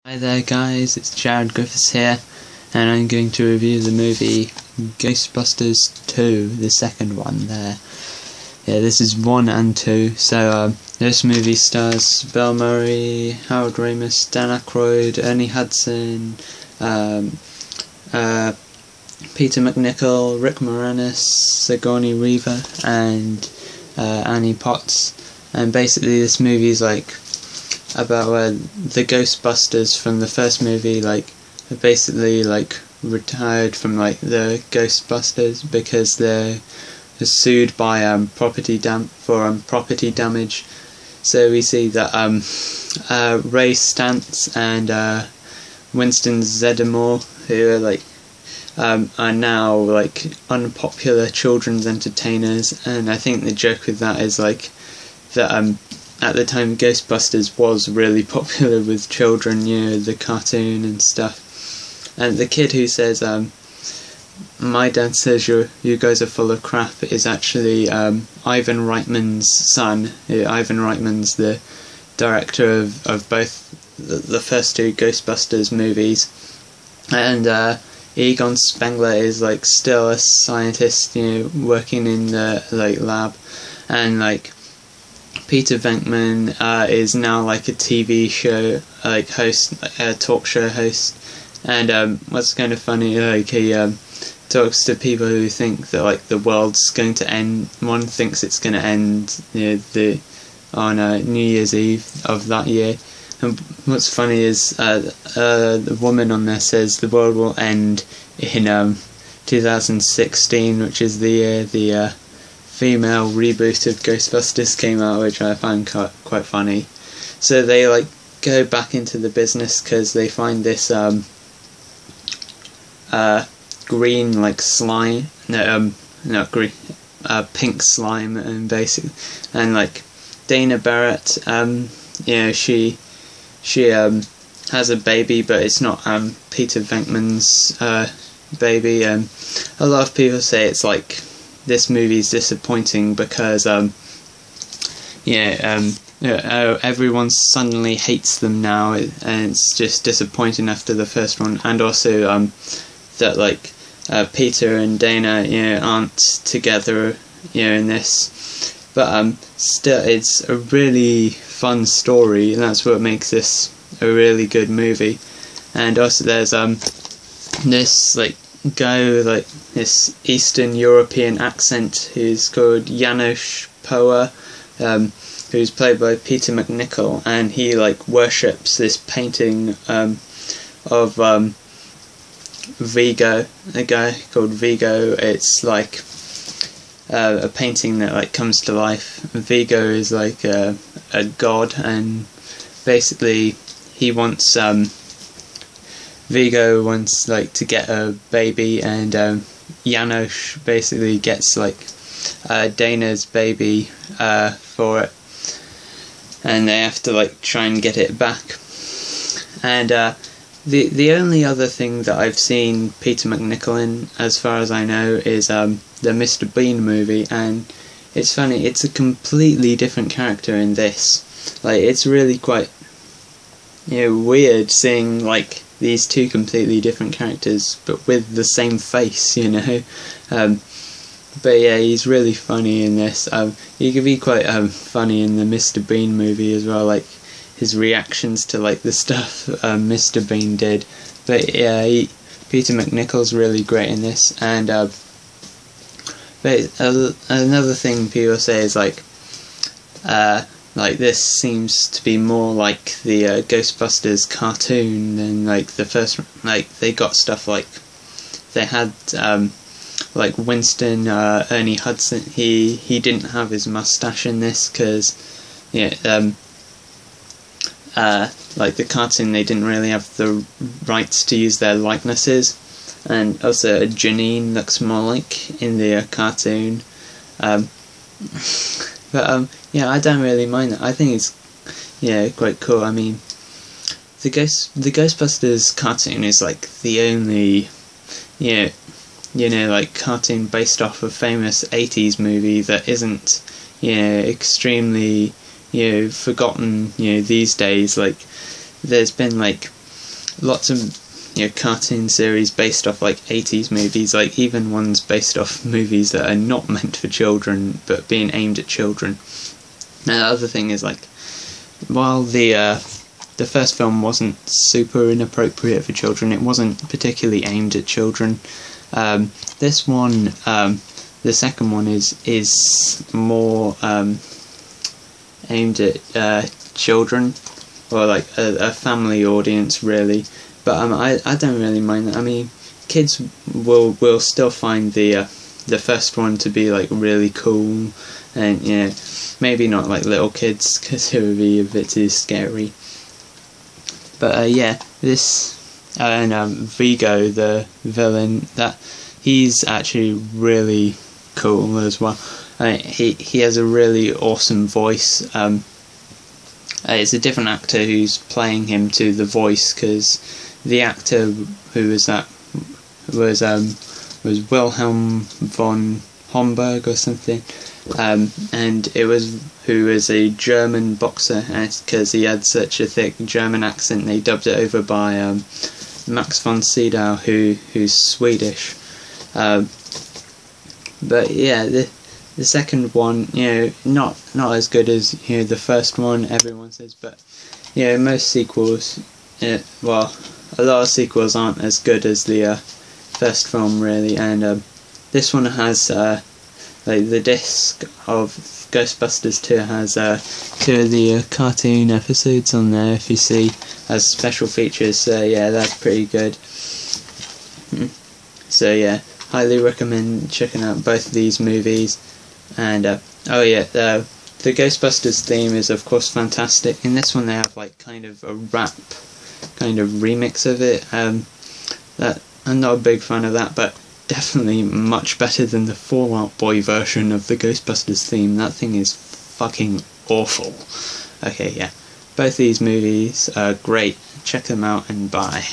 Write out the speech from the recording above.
Hi there guys, it's Jared Griffiths here, and I'm going to review the movie Ghostbusters 2, the second one there. Yeah, this is 1 and 2, so this movie stars Bill Murray, Harold Ramis, Dan Aykroyd, Ernie Hudson, Peter MacNicol, Rick Moranis, Sigourney Weaver, and Annie Potts. And basically this movie is like about the Ghostbusters from the first movie, basically retired from the Ghostbusters because they're sued by property damage. So we see that Ray Stantz and Winston Zeddemore, who are now unpopular children's entertainers, and I think the joke with that is that at the time Ghostbusters was really popular with children, you know, the cartoon and stuff. And the kid who says, my dad says you guys are full of crap, is actually Ivan Reitman's son. Ivan Reitman's the director of both the first two Ghostbusters movies. And Egon Spengler is still a scientist, you know, working in the lab. And Peter Venkman is now a TV show host, a talk show host, and what's kind of funny, he talks to people who think that the world's going to end. One thinks it's going to end, you know, on New Year's Eve of that year, and what's funny is the woman on there says the world will end in 2016, which is the year the female reboot of Ghostbusters came out, which I find quite funny. So they go back into the business because they find this green slime, not green, pink slime, and Dana Barrett, you know, she has a baby, but it's not Peter Venkman's baby. A lot of people say it's this movie's disappointing because everyone suddenly hates them now, and it's just disappointing after the first one. And also that Peter and Dana, you know, aren't together, you know, in this, but still it's a really fun story, and that's what makes this a really good movie. And also there's this guy with this Eastern European accent who's called Janosz Poha, who's played by Peter MacNicol, and he worships this painting of Vigo, a guy called Vigo. It's a painting that to comes to life. Vigo is a god, and basically he wants Vigo wants to get a baby, and Janosz basically gets Dana's baby for it, and they have to try and get it back. And the only other thing that I've seen Peter MacNicol in, as far as I know, is the Mr. Bean movie, and it's funny, it's a completely different character in this. It's really quite, you know, weird seeing these two completely different characters but with the same face, you know. But yeah, he's really funny in this. He could be quite funny in the Mr. Bean movie as well, his reactions to the stuff Mr. Bean did. But yeah, Peter MacNicol's really great in this. And but another thing people say is this seems to be more like the Ghostbusters cartoon than the first one. They got stuff they had Winston, Ernie Hudson. He didn't have his mustache in this because the cartoon, they didn't really have the rights to use their likenesses. And also Janine looks more like in the cartoon. But yeah, I don't really mind that. I think it's quite cool. I mean, the Ghostbusters cartoon is the only cartoon based off a famous 80s movie that isn't extremely forgotten these days. There's been lots of cartoon series based off like 80s movies, like even ones based off movies that are not meant for children but being aimed at children. Now the other thing is, like, while the first film wasn't super inappropriate for children, it wasn't particularly aimed at children. This one, the second one, is more aimed at children, or like a family audience, really. But I don't really mind that. I mean, kids will still find the first one to be like really cool, and maybe not like little kids, because it would be a bit too scary. But yeah, this and Vigo, the villain, that he's actually really cool as well. He has a really awesome voice. It's a different actor who's playing him to the voice, because the actor who was that was Wilhelm von Homberg or something, and it was who was a German boxer, because he had such a thick German accent. They dubbed it over by Max von Sydow, who's Swedish. But yeah, the second one, not as good as the first one, everyone says, but most sequels, well, a lot of sequels aren't as good as the first film, really. And this one has like the disc of Ghostbusters 2 has 2 of the cartoon episodes on there, if you see, as special features. So yeah, that's pretty good. So yeah, highly recommend checking out both of these movies. And oh yeah, the Ghostbusters theme is of course fantastic. In this one they have like kind of a rap kind of remix of it. That I'm not a big fan of that, but definitely much better than the Fall Out Boy version of the Ghostbusters theme. That thing is fucking awful. Okay, yeah, both these movies are great. Check them out and bye.